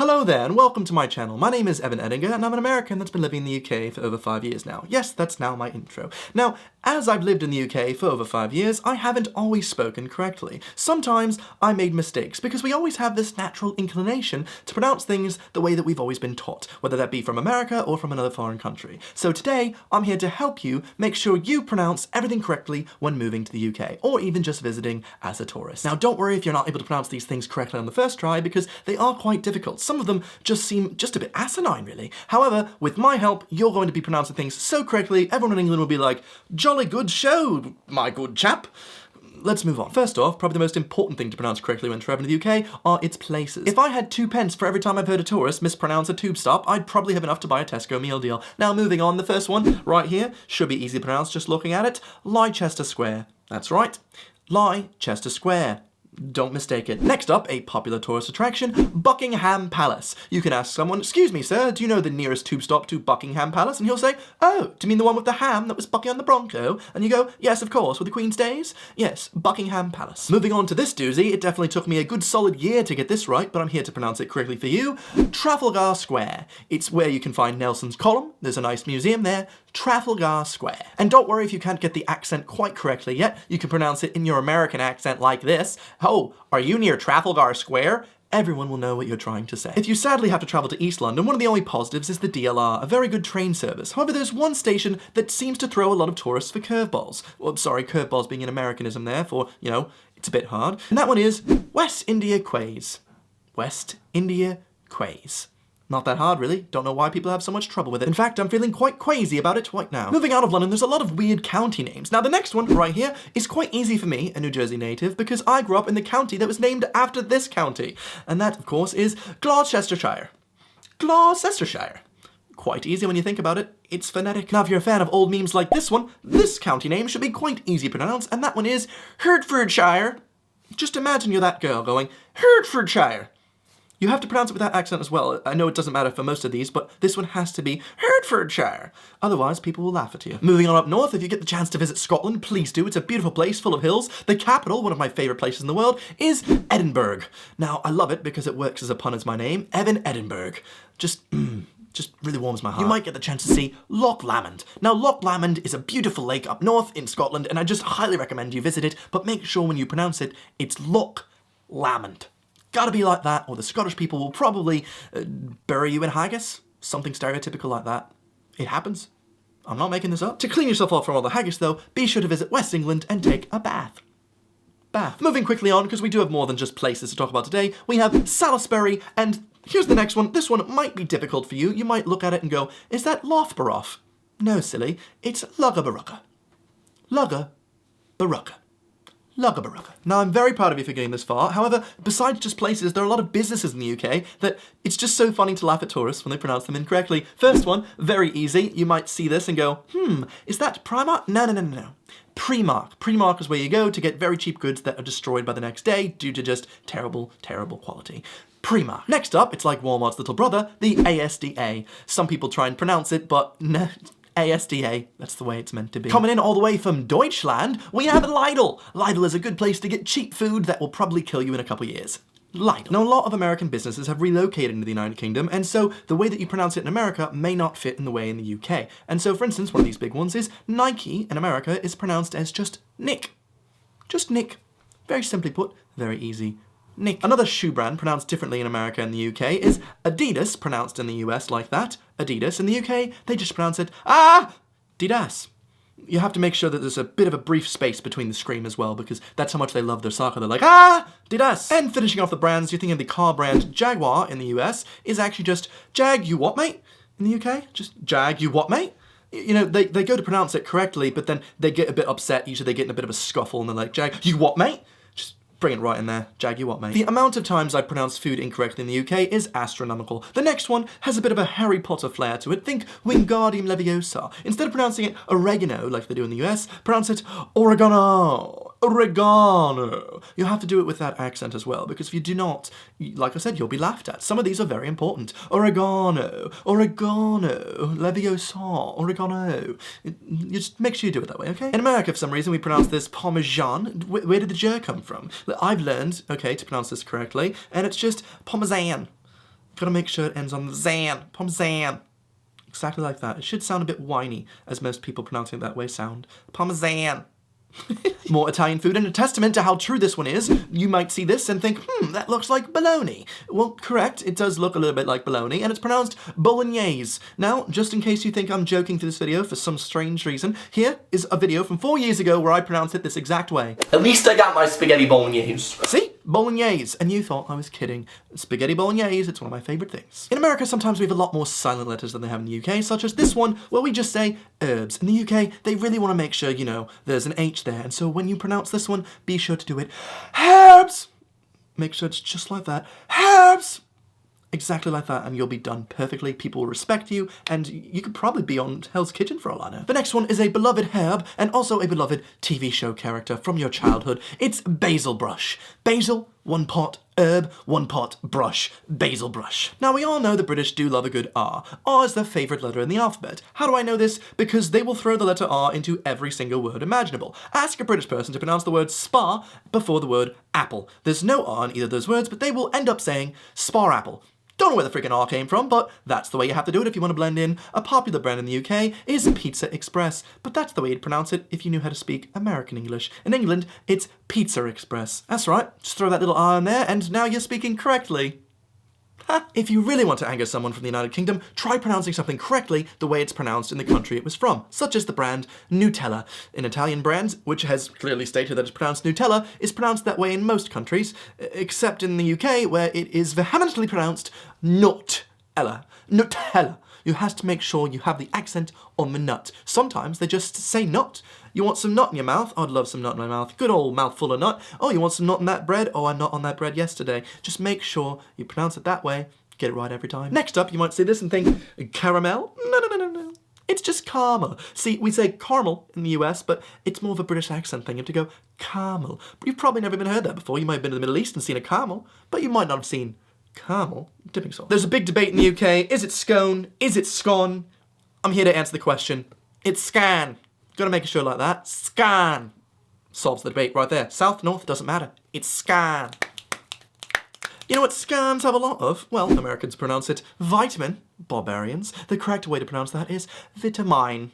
Hello there and welcome to my channel. My name is Edinger and I'm an American that's been living in the UK for over 5 years now. Yes, that's now my intro. Now, as I've lived in the UK for over 5 years, I haven't always spoken correctly. Sometimes I made mistakes because we always have this natural inclination to pronounce things the way that we've always been taught, whether that be from America or from another foreign country. So today, I'm here to help you make sure you pronounce everything correctly when moving to the UK, or even just visiting as a tourist. Now, don't worry if you're not able to pronounce these things correctly on the first try, because they are quite difficult. Some of them just seem just a bit asinine, really. However, with my help, you're going to be pronouncing things so correctly, everyone in England will be like, "Jolly good show, my good chap." Let's move on. First off, probably the most important thing to pronounce correctly when traveling to the UK are its places. If I had 2p for every time I've heard a tourist mispronounce a tube stop, I'd probably have enough to buy a Tesco meal deal. Now moving on, the first one, right here, should be easy to pronounce just looking at it. Leicester Square. That's right. Leicester Square. Don't mistake it. Next up, a popular tourist attraction, Buckingham Palace. You can ask someone, "Excuse me, sir, do you know the nearest tube stop to Buckingham Palace?" And he'll say, "Oh, do you mean the one with the ham that was Bucky on the Bronco?" And you go, "Yes, of course, with the Queen's days? Yes, Buckingham Palace." Moving on to this doozy, it definitely took me a good solid year to get this right, but I'm here to pronounce it correctly for you. Trafalgar Square. It's where you can find Nelson's column. There's a nice museum there. Trafalgar Square. And don't worry if you can't get the accent quite correctly yet. You can pronounce it in your American accent like this. "Oh, are you near Trafalgar Square?" Everyone will know what you're trying to say. If you sadly have to travel to East London, one of the only positives is the DLR, a very good train service. However, there's one station that seems to throw a lot of tourists for curveballs. Well, sorry, curveballs being an Americanism there for, it's a bit hard. And that one is West India Quays. West India Quays. Not that hard, really. Don't know why people have so much trouble with it. In fact, I'm feeling quite quazy about it right now. Moving out of London, there's a lot of weird county names. Now, the next one, right here, is quite easy for me, a New Jersey native, because I grew up in the county that was named after this county. And that, of course, is Gloucestershire. Gloucestershire. Quite easy when you think about it. It's phonetic. Now, if you're a fan of old memes like this one, this county name should be quite easy to pronounce, and that one is Hertfordshire. Just imagine you're that girl going, Hertfordshire. You have to pronounce it with that accent as well. I know it doesn't matter for most of these, but this one has to be Hertfordshire. Otherwise, people will laugh at you. Moving on up north, if you get the chance to visit Scotland, please do. It's a beautiful place full of hills. The capital, one of my favourite places in the world, is Edinburgh. Now, I love it because it works as a pun as my name, Evan Edinburgh. Just really warms my heart. You might get the chance to see Loch Lomond. Now, Loch Lomond is a beautiful lake up north in Scotland, and I just highly recommend you visit it, but make sure when you pronounce it, it's Loch Lomond. Gotta be like that, or the Scottish people will probably bury you in haggis. Something stereotypical like that. It happens. I'm not making this up. To clean yourself off from all the haggis, though, be sure to visit West England and take a bath. Moving quickly on, because we do have more than just places to talk about today, we have Salisbury, and here's the next one. This one might be difficult for you. You might look at it and go, "Is that Loughborough?" No, silly. It's Luggabarugga. Luggabarugga. Luggabarugga. Now, I'm very proud of you for getting this far. However, besides just places, there are a lot of businesses in the UK that it's just so funny to laugh at tourists when they pronounce them incorrectly. First one, very easy. You might see this and go, is that Primark? No. Primark. Primark is where you go to get very cheap goods that are destroyed by the next day due to just terrible, terrible quality. Primark. Next up, it's like Walmart's little brother, the ASDA. Some people try and pronounce it, but no. ASDA, that's the way it's meant to be. Coming in all the way from Deutschland, we have Lidl. Lidl is a good place to get cheap food that will probably kill you in a couple years. Lidl. Now, a lot of American businesses have relocated into the United Kingdom, and so the way that you pronounce it in America may not fit in the way in the UK. And so, for instance, one of these big ones is Nike in America is pronounced as just Nick. Just Nick. Very simply put, very easy. Nick. Another shoe brand pronounced differently in America and the UK is Adidas, pronounced in the US like that. Adidas. In the UK, they just pronounce it Adidas. You have to make sure that there's a bit of a brief space between the scream as well, because that's how much they love their soccer. They're like, Adidas. And finishing off the brands, you're thinking of the car brand Jaguar in the US is actually just Jag, you what, mate? In the UK, just Jag, you what, mate? You know, they go to pronounce it correctly, but then they get a bit upset. Usually they get in a bit of a scuffle and they're like, Jag, you what, mate? Bring it right in there. Jag, you what, mate? The amount of times I pronounce food incorrectly in the UK is astronomical. The next one has a bit of a Harry Potter flair to it. Think Wingardium Leviosa. Instead of pronouncing it oregano, like they do in the US, pronounce it oregano. Oregano. You have to do it with that accent as well, because if you do not, like I said, you'll be laughed at. Some of these are very important. Oregano. Leviosa. Oregano. You just make sure you do it that way, okay? In America, for some reason, we pronounce this Parmesan. Where did the J come from? I've learned, okay, to pronounce this correctly, and it's just Parmesan. Gotta make sure it ends on the zan. Parmesan. Exactly like that. It should sound a bit whiny, as most people pronouncing it that way sound. Parmesan. More Italian food, and a testament to how true this one is. You might see this and think, that looks like bologna. Well, correct, it does look a little bit like bologna, and it's pronounced bolognese. Now, just in case you think I'm joking through this video for some strange reason, here is a video from 4 years ago where I pronounced it this exact way. At least I got my spaghetti bolognese. See? Bolognese. And you thought I was kidding. Spaghetti bolognese, it's one of my favorite things. In America, sometimes we have a lot more silent letters than they have in the UK, such as this one, where we just say herbs. In the UK, they really want to make sure, you know, there's an H there, and so when you pronounce this one, be sure to do it herbs. Make sure it's just like that. Herbs. Exactly like that, and you'll be done perfectly. People will respect you, and you could probably be on Hell's Kitchen for all I know. The next one is a beloved herb, and also a beloved TV show character from your childhood. It's basil brush. Basil, one pot, herb, one pot, brush. Basil brush. Now, we all know the British do love a good R. R is their favourite letter in the alphabet. How do I know this? Because they will throw the letter R into every single word imaginable. Ask a British person to pronounce the word spa before the word apple. There's no R in either of those words, but they will end up saying spar apple. Don't know where the freaking R came from, but that's the way you have to do it if you want to blend in. A popular brand in the UK is Pizza Express, but that's the way you'd pronounce it if you knew how to speak American English. In England, it's Pizza Express. That's right, just throw that little R in there, and now you're speaking correctly. If you really want to anger someone from the United Kingdom, try pronouncing something correctly the way it's pronounced in the country it was from, such as the brand Nutella. An Italian brand, which has clearly stated that it's pronounced Nutella, is pronounced that way in most countries, except in the UK, where it is vehemently pronounced Nutella. Nutella. You have to make sure you have the accent on the nut. Sometimes they just say nut. You want some nut in your mouth? I'd love some nut in my mouth. Good old mouthful of nut. Oh, you want some nut in that bread? Oh, I'm not on that bread yesterday. Just make sure you pronounce it that way. Get it right every time. Next up, you might see this and think, caramel? No. It's just caramel. See, we say caramel in the US, but it's more of a British accent thing. You have to go caramel. But you've probably never even heard that before. You might have been to the Middle East and seen a caramel, but you might not have seen caramel dipping sauce. There's a big debate in the UK. Is it scone? Is it scone? I'm here to answer the question. It's scan. Gotta make a show like that. Scan. Solves the debate right there. South, north, doesn't matter. It's scan. You know what scans have a lot of? Well, Americans pronounce it vitamin. Barbarians. The correct way to pronounce that is vitamine.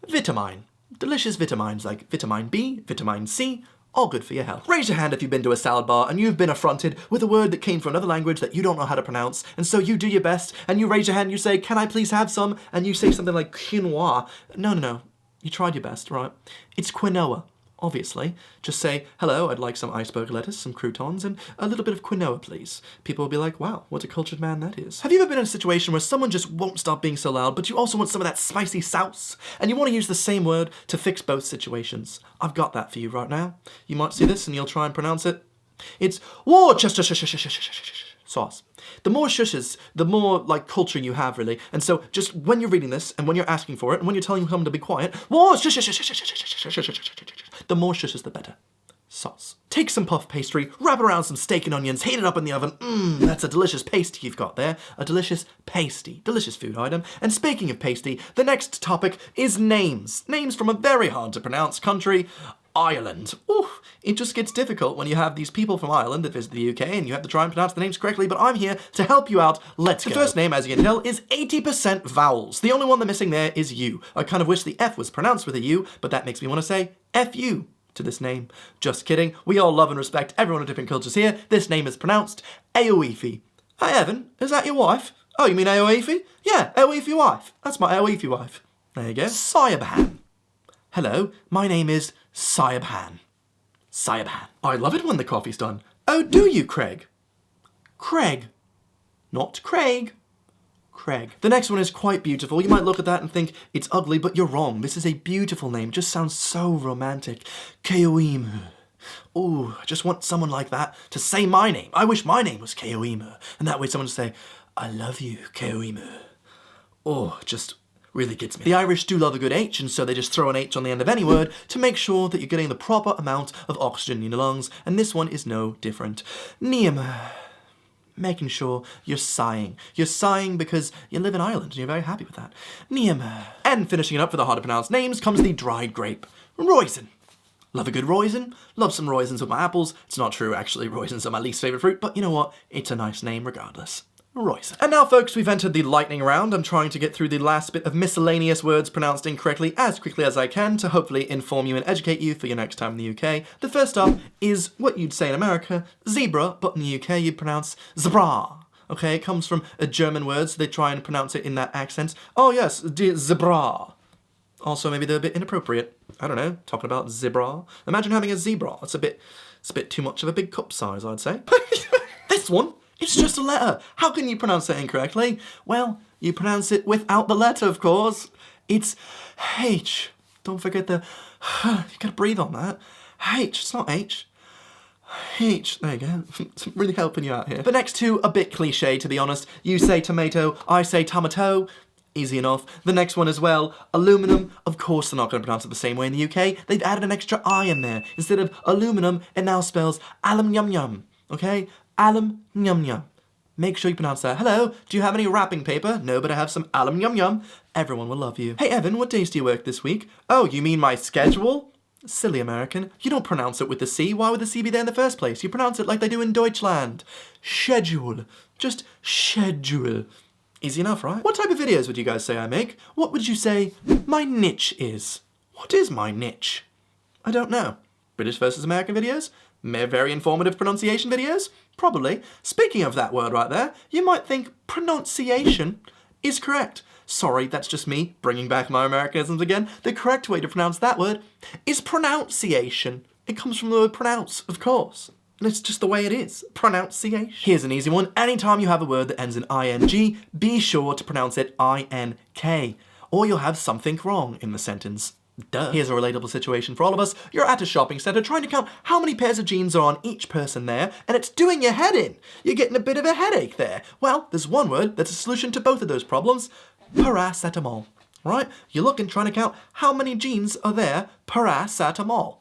Vitamine. Delicious vitamins like vitamin B, vitamin C, all good for your health. Raise your hand if you've been to a salad bar and you've been affronted with a word that came from another language that you don't know how to pronounce, and so you do your best and you raise your hand and you say, can I please have some? And you say something like quinoa. No. You tried your best, right? It's quinoa, obviously. Just say, hello, I'd like some iceberg lettuce, some croutons, and a little bit of quinoa, please. People will be like, wow, what a cultured man that is. Have you ever been in a situation where someone just won't stop being so loud, but you also want some of that spicy sauce, and you want to use the same word to fix both situations? I've got that for you right now. You might see this and you'll try and pronounce it. It's Worcestershire sauce. The more shushes, the more like culture you have, really. And so just when you're reading this and when you're asking for it and when you're telling someone to be quiet, the more shushes the better. Sauce. Take some puff pastry, wrap it around some steak and onions, heat it up in the oven. That's a delicious pasty you've got there. A delicious pasty. Delicious food item. And speaking of pasty, the next topic is names. Names from a very hard to pronounce country, Ireland. Ooh, it just gets difficult when you have these people from Ireland that visit the UK and you have to try and pronounce the names correctly, but I'm here to help you out. Let's go. The first name, as you can tell, is 80% vowels. The only one they're missing there is U. I kind of wish the F was pronounced with a U, but that makes me want to say F-U to this name. Just kidding. We all love and respect everyone of different cultures here. This name is pronounced Aoife. Hey, Evan, is that your wife? Oh, you mean Aoife? Yeah, Aoife wife. That's my Aoife wife. There you go. Sayabhan. Hello, my name is Sayabhan. Sayabhan. I love it when the coffee's done. Oh, do you, Craig? Craig. Not Craig. Craig. The next one is quite beautiful. You might look at that and think it's ugly, but you're wrong. This is a beautiful name. It just sounds so romantic. Keoimu. Ooh, I just want someone like that to say my name. I wish my name was Keoimu. And that way someone would say, I love you, Keoimu. Oh, just really gets me. The Irish do love a good H, and so they just throw an H on the end of any word to make sure that you're getting the proper amount of oxygen in your lungs, and this one is no different. Niamh. Making sure you're sighing. You're sighing because you live in Ireland and you're very happy with that. Niamh. And finishing it up for the hard to pronounce names comes the dried grape. Roisin. Love a good raisin. Love some raisins with my apples. It's not true, actually. Raisins are my least favourite fruit, but you know what? It's a nice name regardless. Royce. And now, folks, we've entered the lightning round. I'm trying to get through the last bit of miscellaneous words pronounced incorrectly as quickly as I can to hopefully inform you and educate you for your next time in the UK. The first up is what you'd say in America, zebra, but in the UK you'd pronounce zebra. Okay, it comes from a German word, so they try and pronounce it in that accent. Oh yes, die zebra. Also, maybe they're a bit inappropriate. I don't know, talking about zebra. Imagine having a zebra. It's a bit too much of a big cup size, I'd say. This one, it's just a letter. How can you pronounce it incorrectly? Well, you pronounce it without the letter, of course. It's H. Don't forget the, you gotta breathe on that. H, it's not H. H, there you go. It's really helping you out here. But next to, a bit cliche, to be honest. You say tomato, I say tomato. Easy enough. The next one as well, aluminum. Of course they're not going to pronounce it the same way in the UK. They've added an extra I in there. Instead of aluminum, it now spells alum yum yum. Okay? Alum yum yum. Make sure you pronounce that. Hello, do you have any wrapping paper? No, but I have some alum yum yum. Everyone will love you. Hey Evan, what days do you work this week? Oh, you mean my schedule? Silly American. You don't pronounce it with the C. Why would the C be there in the first place? You pronounce it like they do in Deutschland. Schedule. Just schedule. Easy enough, right? What type of videos would you guys say I make? What would you say my niche is? What is my niche? I don't know. British versus American videos? Very informative pronunciation videos? Probably. Speaking of that word right there, you might think pronunciation is correct. Sorry, that's just me bringing back my Americanisms again. The correct way to pronounce that word is pronunciation. It comes from the word pronounce, of course. And it's just the way it is. Pronunciation. Here's an easy one. Anytime you have a word that ends in ing, be sure to pronounce it ink, or you'll have something wrong in the sentence. Duh. Here's a relatable situation for all of us. You're at a shopping centre trying to count how many pairs of jeans are on each person there, and it's doing your head in. You're getting a bit of a headache there. Well, there's one word that's a solution to both of those problems. Paracetamol. Right? You're looking, trying to count how many jeans are there. Paracetamol.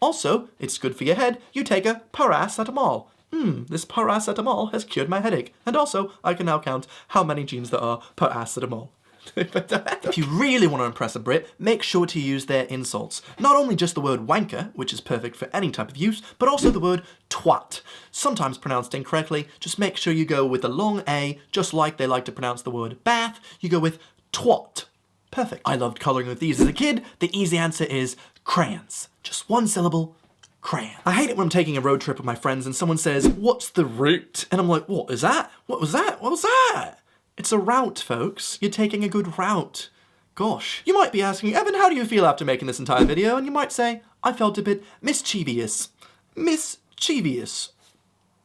Also, it's good for your head. You take a paracetamol. This paracetamol has cured my headache. And also, I can now count how many jeans there are paracetamol. If you really want to impress a Brit, make sure to use their insults. Not only just the word wanker, which is perfect for any type of use, but also the word twat. Sometimes pronounced incorrectly, just make sure you go with the long A, just like they like to pronounce the word bath, you go with twat. Perfect. I loved colouring with these as a kid. The easy answer is crayons. Just one syllable, crayon. I hate it when I'm taking a road trip with my friends and someone says, "What's the route?" And I'm like, "What is that? What was that? What was that?" It's a route, folks. You're taking a good route. Gosh. You might be asking, Evan, how do you feel after making this entire video? And you might say, I felt a bit mischievous. Mischievous.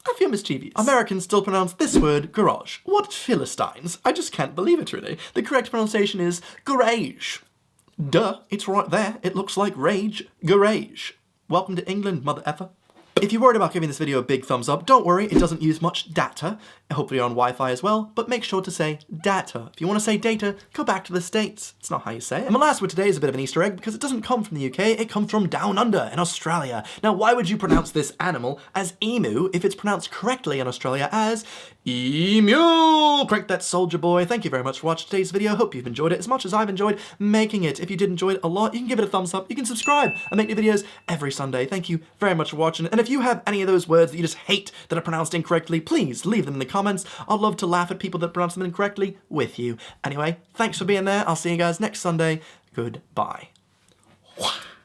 I feel mischievous. Americans still pronounce this word garage. What Philistines? I just can't believe it, really. The correct pronunciation is garage. Duh, it's right there. It looks like rage. Garage. Welcome to England, mother effer. If you're worried about giving this video a big thumbs up, don't worry, it doesn't use much data. Hopefully you're on Wi-Fi as well, but make sure to say data. If you want to say data, go back to the States. It's not how you say it. And my last word today is a bit of an Easter egg because it doesn't come from the UK, it comes from down under in Australia. Now, why would you pronounce this animal as emu if it's pronounced correctly in Australia as emu? Crank that soldier boy. Thank you very much for watching today's video. Hope you've enjoyed it as much as I've enjoyed making it. If you did enjoy it a lot, you can give it a thumbs up. You can subscribe. I make new videos every Sunday. Thank you very much for watching. And if you have any of those words that you just hate that are pronounced incorrectly, please leave them in the comments. I'd love to laugh at people that pronounce them incorrectly with you. Anyway, thanks for being there. I'll see you guys next Sunday. Goodbye.